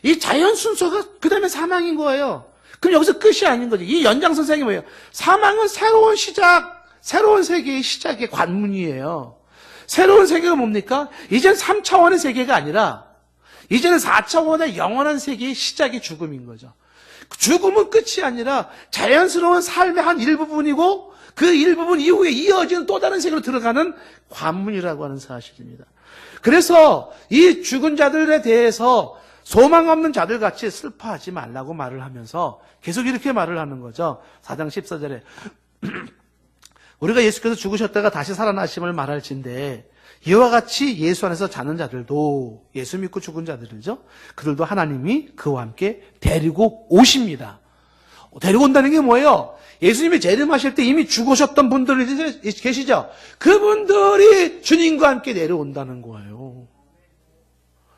이 자연 순서가 그 다음에 사망인 거예요. 그럼 여기서 끝이 아닌 거죠. 이 연장선상이 뭐예요? 사망은 새로운 시작, 새로운 세계의 시작의 관문이에요. 새로운 세계가 뭡니까? 이젠 3차원의 세계가 아니라 이제는 4차원의 영원한 세계의 시작이 죽음인 거죠. 죽음은 끝이 아니라 자연스러운 삶의 한 일부분이고 그 일부분 이후에 이어지는 또 다른 세계로 들어가는 관문이라고 하는 사실입니다. 그래서 이 죽은 자들에 대해서 소망 없는 자들 같이 슬퍼하지 말라고 말을 하면서 계속 이렇게 말을 하는 거죠. 4장 14절에 우리가 예수께서 죽으셨다가 다시 살아나심을 말할진대 이와 같이 예수 안에서 자는 자들도 예수 믿고 죽은 자들이죠. 그들도 하나님이 그와 함께 데리고 오십니다. 데리고 온다는 게 뭐예요? 예수님이 재림하실 때 이미 죽으셨던 분들이 계시죠. 그분들이 주님과 함께 내려온다는 거예요.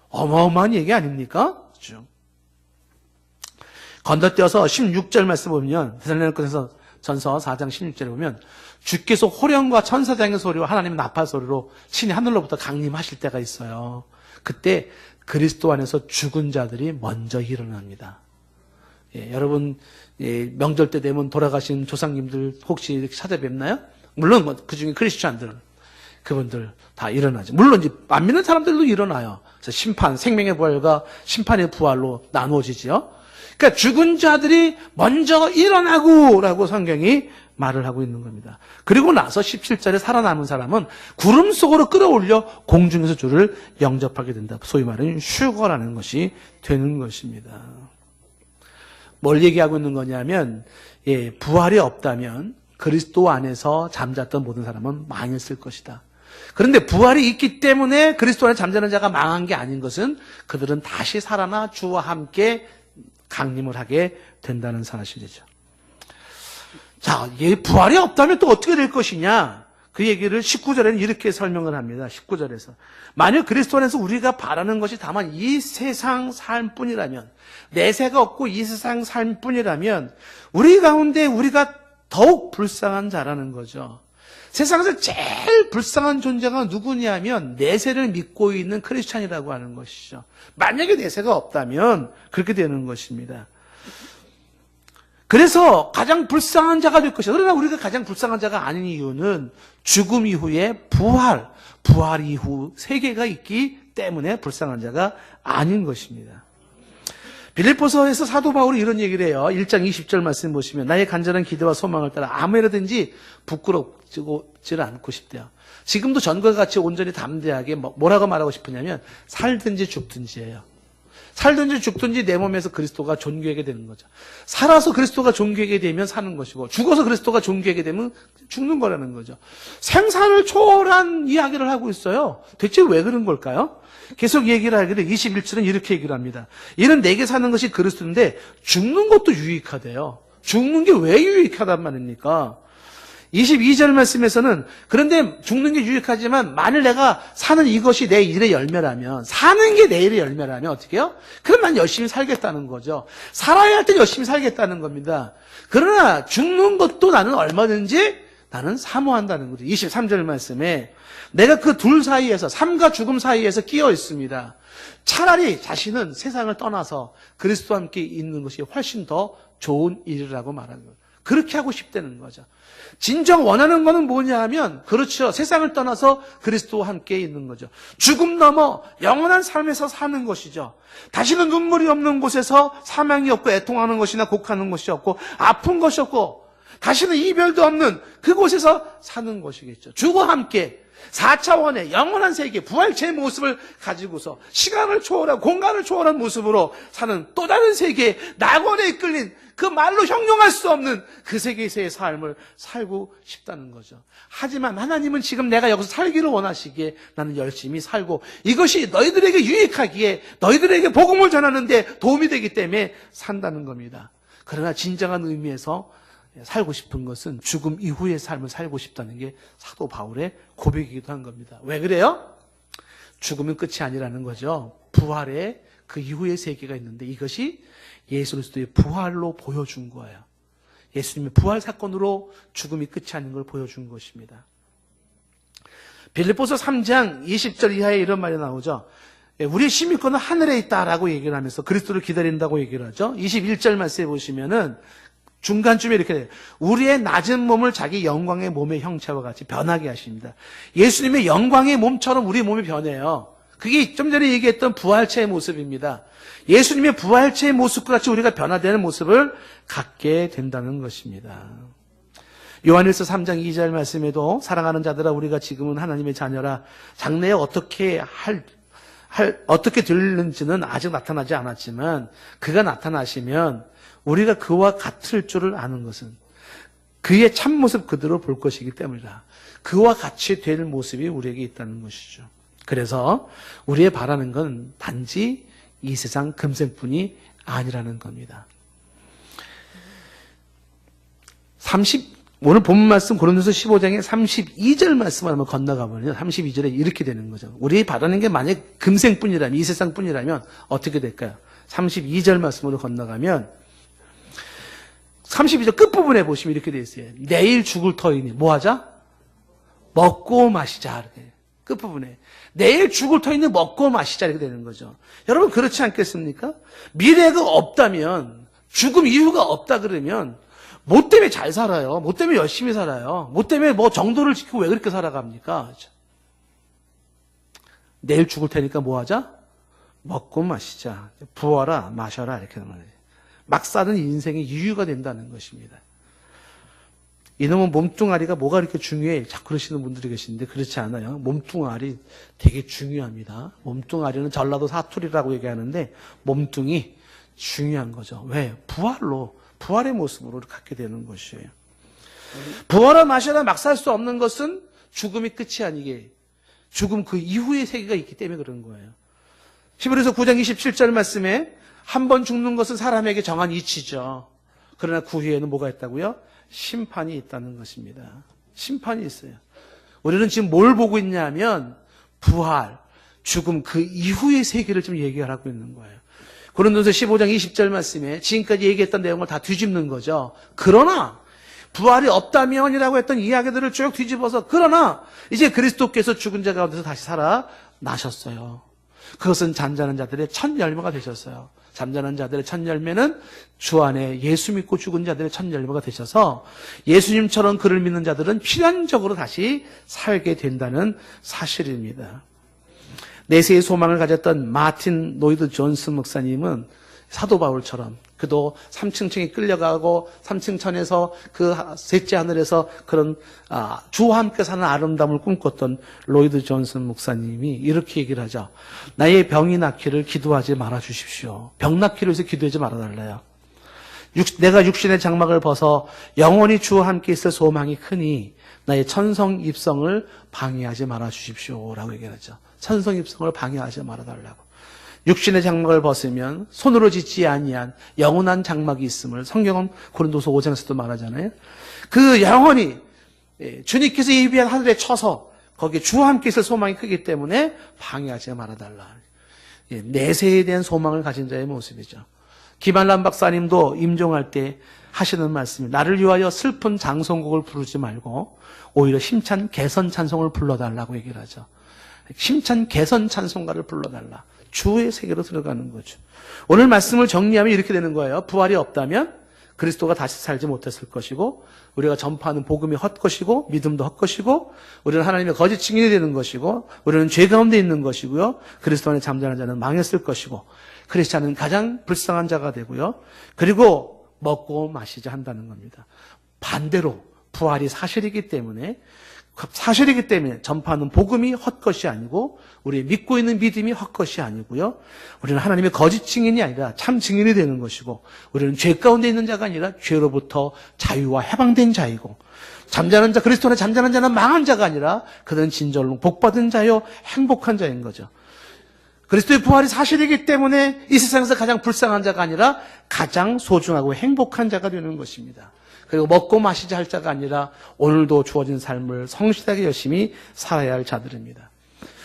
어마어마한 얘기 아닙니까? 그렇죠? 건너뛰어서 16절 말씀 보면 데살로니가서 전서 4장 16절에 보면 주께서 호령과 천사장의 소리와 하나님의 나팔 소리로 신이 하늘로부터 강림하실 때가 있어요. 그때 그리스도 안에서 죽은 자들이 먼저 일어납니다. 예, 여러분 명절 때 되면 돌아가신 조상님들 혹시 찾아뵙나요? 물론 그중에 크리스찬들 그분들 다 일어나죠. 물론 이제 안 믿는 사람들도 일어나요. 그래서 심판, 생명의 부활과 심판의 부활로 나누어지죠. 그러니까 죽은 자들이 먼저 일어나고라고 성경이 말을 하고 있는 겁니다. 그리고 나서 17절에 살아남은 사람은 구름 속으로 끌어올려 공중에서 주를 영접하게 된다. 소위 말하는 슈거라는 것이 되는 것입니다. 뭘 얘기하고 있는 거냐면 부활이 없다면 그리스도 안에서 잠잤던 모든 사람은 망했을 것이다. 그런데 부활이 있기 때문에 그리스도 안에 잠자는 자가 망한 게 아닌 것은 그들은 다시 살아나 주와 함께 강림을 하게 된다는 사실이죠. 자, 부활이 없다면 또 어떻게 될 것이냐? 그 얘기를 19절에는 이렇게 설명을 합니다. 19절에서. 만약 그리스도 안에서 우리가 바라는 것이 다만 이 세상 삶뿐이라면, 내세가 없고 이 세상 삶뿐이라면, 우리 가운데 우리가 더욱 불쌍한 자라는 거죠. 세상에서 제일 불쌍한 존재가 누구냐면 내세를 믿고 있는 크리스찬이라고 하는 것이죠. 만약에 내세가 없다면 그렇게 되는 것입니다. 그래서 가장 불쌍한 자가 될 것이다. 그러나 우리가 가장 불쌍한 자가 아닌 이유는 죽음 이후에 부활 이후 세계가 있기 때문에 불쌍한 자가 아닌 것입니다. 빌립보서에서 사도 바울이 이런 얘기를 해요. 1장 20절 말씀 보시면 나의 간절한 기대와 소망을 따라 아무 일이든지 부끄럽지를 않고 싶대요. 지금도 전과 같이 온전히 담대하게 뭐라고 말하고 싶으냐면 살든지 죽든지예요. 살든지 죽든지 내 몸에서 그리스도가 존귀하게 되는 거죠. 살아서 그리스도가 존귀하게 되면 사는 것이고 죽어서 그리스도가 존귀하게 되면 죽는 거라는 거죠. 생사를 초월한 이야기를 하고 있어요. 대체 왜 그런 걸까요? 계속 얘기를 하기를 21절은 이렇게 얘기를 합니다. 이는 내게 사는 것이 그리스도인데 죽는 것도 유익하대요. 죽는 게 왜 유익하단 말입니까? 22절 말씀에서는 그런데 죽는 게 유익하지만 만일 내가 사는 이것이 내 일의 열매라면 사는 게 내 일의 열매라면 어떻게 해요? 그럼 난 열심히 살겠다는 거죠. 살아야 할 때 열심히 살겠다는 겁니다. 그러나 죽는 것도 나는 얼마든지 나는 사모한다는 거죠. 23절 말씀에 내가 그 둘 사이에서 삶과 죽음 사이에서 끼어 있습니다. 차라리 자신은 세상을 떠나서 그리스도와 함께 있는 것이 훨씬 더 좋은 일이라고 말하는 거예요. 그렇게 하고 싶다는 거죠. 진정 원하는 거는 뭐냐 하면 그렇죠. 세상을 떠나서 그리스도와 함께 있는 거죠. 죽음 넘어 영원한 삶에서 사는 것이죠. 다시는 눈물이 없는 곳에서 사망이 없고 애통하는 것이나 곡하는 것이 없고 아픈 것이 없고 다시는 이별도 없는 그곳에서 사는 것이겠죠. 주와 함께 4차원의 영원한 세계 부활체의 모습을 가지고서 시간을 초월하고 공간을 초월한 모습으로 사는 또 다른 세계 낙원에 이끌린 그 말로 형용할 수 없는 그 세계에서의 삶을 살고 싶다는 거죠. 하지만 하나님은 지금 내가 여기서 살기를 원하시기에 나는 열심히 살고 이것이 너희들에게 유익하기에 너희들에게 복음을 전하는데 도움이 되기 때문에 산다는 겁니다. 그러나 진정한 의미에서 살고 싶은 것은 죽음 이후의 삶을 살고 싶다는 게 사도 바울의 고백이기도 한 겁니다. 왜 그래요? 죽음은 끝이 아니라는 거죠. 부활의 그 이후의 세계가 있는데 이것이 예수 그리스도의 부활로 보여준 거예요. 예수님의 부활 사건으로 죽음이 끝이 아닌 걸 보여준 것입니다. 빌립보서 3장 20절 이하에 이런 말이 나오죠. 우리의 시민권은 하늘에 있다라고 얘기를 하면서 그리스도를 기다린다고 얘기를 하죠. 21절 말씀에 보시면은 중간쯤에 이렇게 돼요. 우리의 낮은 몸을 자기 영광의 몸의 형체와 같이 변하게 하십니다. 예수님의 영광의 몸처럼 우리 몸이 변해요. 그게 좀 전에 얘기했던 부활체의 모습입니다. 예수님의 부활체의 모습과 같이 우리가 변화되는 모습을 갖게 된다는 것입니다. 요한일서 3장 2절 말씀에도 사랑하는 자들아 우리가 지금은 하나님의 자녀라 장래에 어떻게 어떻게 되는지는 아직 나타나지 않았지만 그가 나타나시면 우리가 그와 같을 줄을 아는 것은 그의 참모습 그대로 볼 것이기 때문이다. 그와 같이 될 모습이 우리에게 있다는 것이죠. 그래서 우리의 바라는 건 단지 이 세상 금생뿐이 아니라는 겁니다. 오늘 본 말씀 고린도서 15장의 32절 말씀을 한번 건너가 보면 32절에 이렇게 되는 거죠. 우리 바라는 게 만약 금생뿐이라면 이 세상뿐이라면 어떻게 될까요? 32절 말씀으로 건너가면 32절 끝부분에 보시면 이렇게 되어 있어요. 내일 죽을 터이니 뭐 하자? 먹고 마시자. 이렇게. 끝부분에. 내일 죽을 터이니 먹고 마시자. 이렇게 되는 거죠. 여러분 그렇지 않겠습니까? 미래가 없다면 죽음 이유가 없다 그러면 뭐 때문에 잘 살아요? 뭐 때문에 열심히 살아요? 뭐 때문에 뭐 정도를 지키고 왜 그렇게 살아갑니까? 그렇죠? 내일 죽을 테니까 뭐 하자? 먹고 마시자. 부어라 마셔라. 이렇게 말해요. 막 사는 인생의 이유가 된다는 것입니다. 이놈은 몸뚱아리가 뭐가 이렇게 중요해? 자꾸 그러시는 분들이 계시는데 그렇지 않아요. 몸뚱아리 되게 중요합니다. 몸뚱아리는 전라도 사투리라고 얘기하는데 몸뚱이 중요한 거죠. 왜? 부활의 모습으로 갖게 되는 것이에요. 부어라 마셔라 막 살 수 없는 것은 죽음이 끝이 아니게 죽음 그 이후의 세계가 있기 때문에 그런 거예요. 히브리서 9장 27절 말씀에 한 번 죽는 것은 사람에게 정한 이치죠. 그러나 그 후에는 뭐가 있다고요? 심판이 있다는 것입니다. 심판이 있어요. 우리는 지금 뭘 보고 있냐면 부활, 죽음 그 이후의 세계를 좀 얘기를 하고 있는 거예요. 고린도서 15장 20절 말씀에 지금까지 얘기했던 내용을 다 뒤집는 거죠. 그러나 부활이 없다면이라고 했던 이야기들을 쭉 뒤집어서 그러나 이제 그리스도께서 죽은 자 가운데서 다시 살아나셨어요. 그것은 잠자는 자들의 첫 열매가 되셨어요. 잠자는 자들의 첫 열매는 주 안에 예수 믿고 죽은 자들의 첫 열매가 되셔서 예수님처럼 그를 믿는 자들은 필연적으로 다시 살게 된다는 사실입니다. 내세의 소망을 가졌던 마틴 노이드 존스 목사님은 사도 바울처럼 그도 3층층에 끌려가고 3층천에서 그 셋째 하늘에서 그런 주와 함께 사는 아름다움을 꿈꿨던 로이드 존슨 목사님이 이렇게 얘기를 하죠. 나의 병이 낫기를 기도하지 말아 주십시오. 병 낫기를 위해서 기도하지 말아 달래요. 내가 육신의 장막을 벗어 영원히 주와 함께 있을 소망이 크니 나의 천성 입성을 방해하지 말아 주십시오라고 얘기하죠. 천성 입성을 방해하지 말아 달라고. 육신의 장막을 벗으면 손으로 짓지 아니한 영원한 장막이 있음을 성경은 고린도서 5장에서도 말하잖아요. 그 영원히 주님께서 예비한 하늘에 쳐서 거기에 주와 함께 있을 소망이 크기 때문에 방해하지 말아달라. 내세에 대한 소망을 가진 자의 모습이죠. 김한란 박사님도 임종할 때 하시는 말씀이 나를 위하여 슬픈 장송곡을 부르지 말고 오히려 힘찬 개선 찬송을 불러달라고 얘기를 하죠. 힘찬 개선 찬송가를 불러달라. 주의 세계로 들어가는 거죠. 오늘 말씀을 정리하면 이렇게 되는 거예요. 부활이 없다면 그리스도가 다시 살지 못했을 것이고 우리가 전파하는 복음이 헛것이고 믿음도 헛것이고 우리는 하나님의 거짓 증인이 되는 것이고 우리는 죄 가운데 있는 것이고요. 그리스도 안에 잠자는 자는 망했을 것이고 크리스찬은 가장 불쌍한 자가 되고요. 그리고 먹고 마시자 한다는 겁니다. 반대로 부활이 사실이기 때문에 전파하는 복음이 헛것이 아니고 우리 믿고 있는 믿음이 헛것이 아니고요. 우리는 하나님의 거짓 증인이 아니라 참 증인이 되는 것이고 우리는 죄 가운데 있는 자가 아니라 죄로부터 자유와 해방된 자이고 잠자는 자, 그리스도 안에 잠자는 자는 망한 자가 아니라 그들은 진절로 복받은 자요 행복한 자인 거죠. 그리스도의 부활이 사실이기 때문에 이 세상에서 가장 불쌍한 자가 아니라 가장 소중하고 행복한 자가 되는 것입니다. 그리고 먹고 마시자 할 자가 아니라 오늘도 주어진 삶을 성실하게 열심히 살아야 할 자들입니다.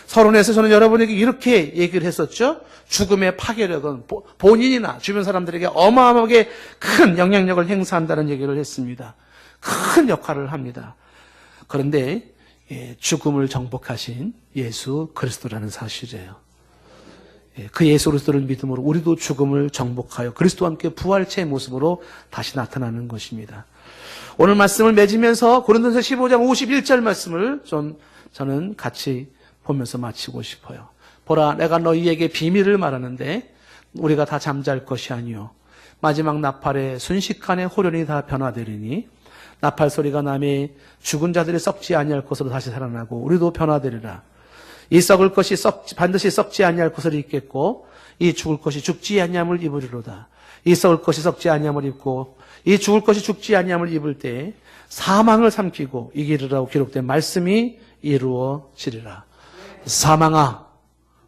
서론에서 저는 여러분에게 이렇게 얘기를 했었죠. 죽음의 파괴력은 본인이나 주변 사람들에게 어마어마하게 큰 영향력을 행사한다는 얘기를 했습니다. 큰 역할을 합니다. 그런데 죽음을 정복하신 예수 그리스도라는 사실이에요. 그 예수 그리스도를 믿음으로 우리도 죽음을 정복하여 그리스도와 함께 부활체의 모습으로 다시 나타나는 것입니다. 오늘 말씀을 맺으면서 고린도서 15장 51절 말씀을 저는 같이 보면서 마치고 싶어요. 보라, 내가 너희에게 비밀을 말하는데 우리가 다 잠잘 것이 아니요 마지막 나팔에 순식간에 호련히 다 변화되리니 나팔 소리가 나매 죽은 자들이 썩지 아니할 것으로 다시 살아나고 우리도 변화되리라. 이 썩을 것이 반드시 썩지 아니할 것을 입겠고 이 죽을 것이 죽지 아니함을 입으리로다. 이 썩을 것이 썩지 아니함을 입고 이 죽을 것이 죽지 아니함을 입을 때 사망을 삼키고 이기리라고 기록된 말씀이 이루어지리라. 사망아,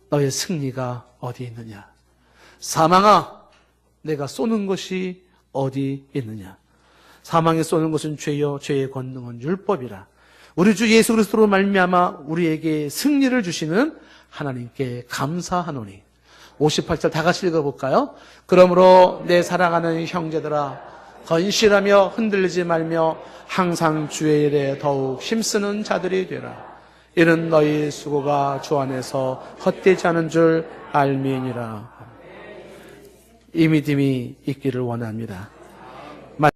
너의 승리가 어디 있느냐? 사망아, 내가 쏘는 것이 어디 있느냐? 사망에 쏘는 것은 죄요, 죄의 권능은 율법이라. 우리 주 예수 그리스도로 말미암아 우리에게 승리를 주시는 하나님께 감사하노니. 58절 다 같이 읽어볼까요? 그러므로 내 사랑하는 형제들아 건실하며 흔들리지 말며 항상 주의 일에 더욱 힘쓰는 자들이 되라. 이는 너희 수고가 주 안에서 헛되지 않은 줄 알미니라. 이 믿음이 있기를 원합니다.